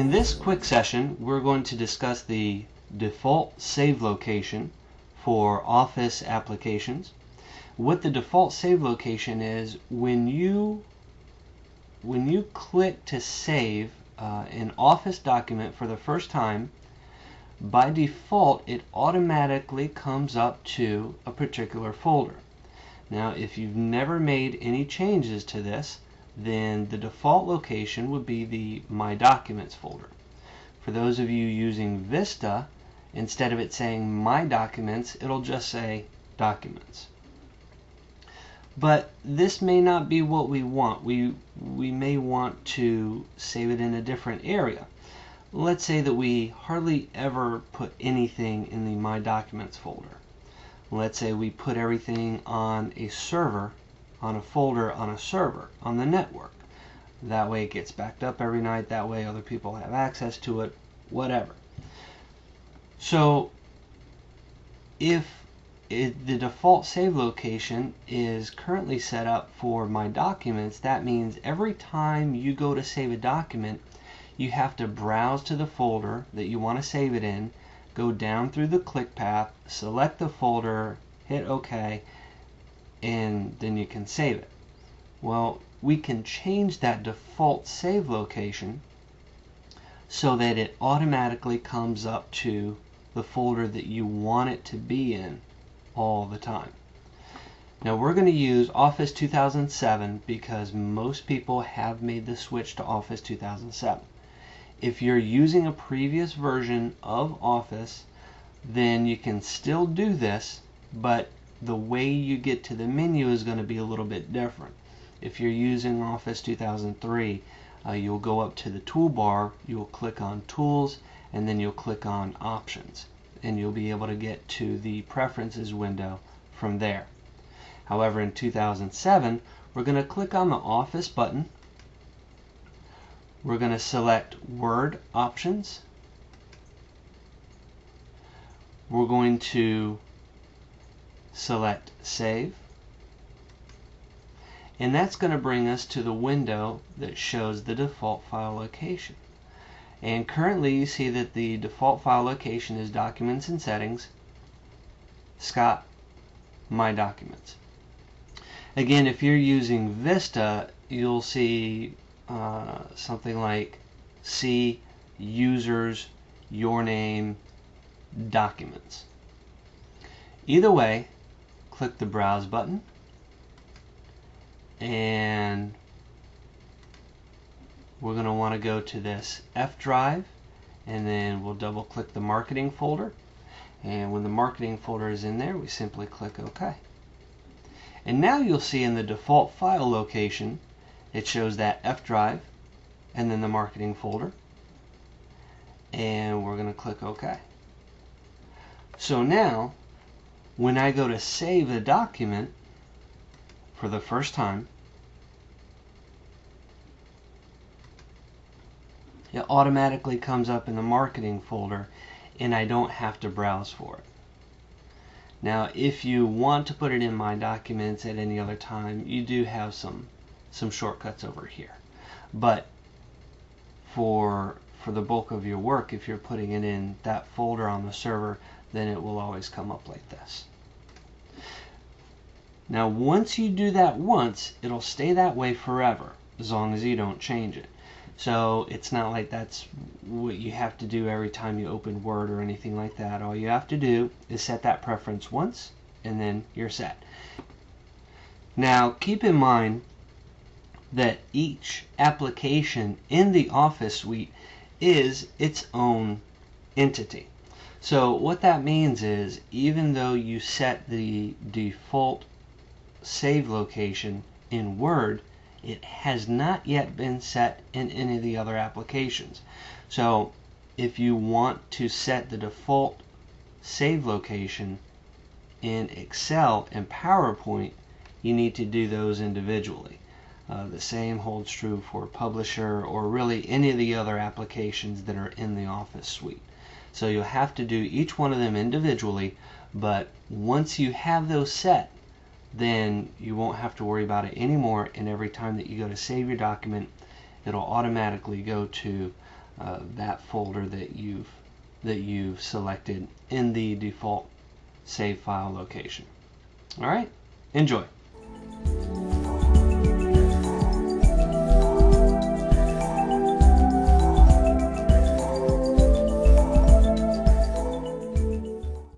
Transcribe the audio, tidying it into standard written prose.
In this quick session, we're going to discuss the default save location for Office applications. What the default save location is, when you click to save an Office document for the first time, by default it automatically comes up to a particular folder. Now, if you've never made any changes to this, then the default location would be the My Documents folder. For those of you using Vista, instead of it saying My Documents, it'll just say Documents. But this may not be what we want. We may want to save it in a different area. Let's say that we hardly ever put anything in the My Documents folder. Let's say we put everything on a server, on a folder on a server, on the network. That way it gets backed up every night, that way other people have access to it, whatever. So if the default save location is currently set up for My Documents, that means every time you go to save a document, you have to browse to the folder that you want to save it in, go down through the click path, select the folder, hit OK, and then you can save it. Well, we can change that default save location so that it automatically comes up to the folder that you want it to be in all the time. Now we're going to use Office 2007 because most people have made the switch to Office 2007. If you're using a previous version of Office, then you can still do this, but the way you get to the menu is going to be a little bit different. If you're using Office 2003, you'll go up to the toolbar, you'll click on Tools, and then you'll click on Options, and you'll be able to get to the Preferences window from there. However, in 2007, we're going to click on the Office button. We're going to select Word Options. We're going to select Save. And that's going to bring us to the window that shows the default file location. And currently you see that the default file location is Documents and Settings, Scott, My Documents. Again, if you're using Vista, you'll see something like C, Users, Your Name, Documents. Either way, click the Browse button, and we're going to want to go to this F drive, and then we'll double click the marketing folder, and when the marketing folder is in there, we simply click OK. And now you'll see in the default file location it shows that F drive and then the marketing folder, and we're going to click OK. So now when I go to save a document for the first time, it automatically comes up in the marketing folder and I don't have to browse for it. Now if you want to put it in My Documents at any other time, you do have some shortcuts over here. But for the bulk of your work, if you're putting it in that folder on the server, then it will always come up like this. Now once you do that once, it'll stay that way forever as long as you don't change it. So it's not like that's what you have to do every time you open Word or anything like that. All you have to do is set that preference once and then you're set. Now keep in mind that each application in the Office suite is its own entity. So what that means is, even though you set the default save location in Word, it has not yet been set in any of the other applications. So if you want to set the default save location in Excel and PowerPoint, you need to do those individually. The same holds true for Publisher or really any of the other applications that are in the Office suite. So you'll have to do each one of them individually, but once you have those set, then you won't have to worry about it anymore, and every time that you go to save your document, it'll automatically go to that folder that you've selected in the default save file location. All right, enjoy.